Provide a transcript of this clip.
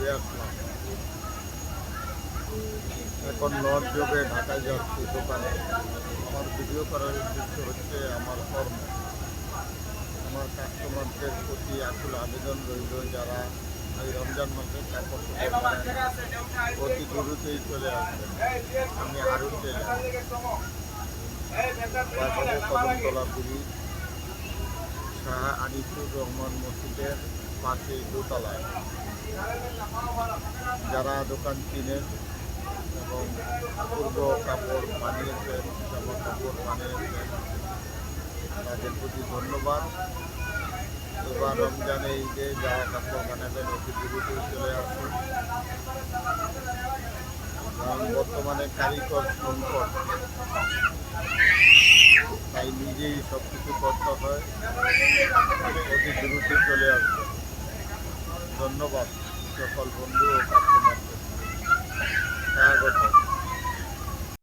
ঘুরে আসলাম। এখন লঞ্চ যোগে ঢাকায় যাচ্ছি দোকানে। আমার ভিডিও করার উদ্দেশ্য হচ্ছে আমার কর্ম। আমার কাস্টমারদের প্রতি আকুল আবেদন রইল, যারা এই রমজান মাসে কাপড় অতি দ্রুতই চলে আসবেন। আমি হারুন টেলার, বাজারে কদমতলা ব্রিজ, শাহ আনিসুর রহমান মসজিদের পাশে দোতলায়। যারা দোকান কিনেন এবং পূর্ব কাপড় বানিয়েছেন, জামা কাপড় বানিয়েছেন, তাদের প্রতি ধন্যবাদ। এবার রমজানে ঈদে যাওয়া কাপড় বানাবেন, অতি দ্রুতই চলে আসুন। কারণ বর্তমানে কারিগর সংকট, তাই নিজেই সব কিছু করতে হয়। অতি দ্রুতই চলে আসবে। ধন্যবাদ সকল বন্ধু ও কাস্টমারদের, স্বাগত।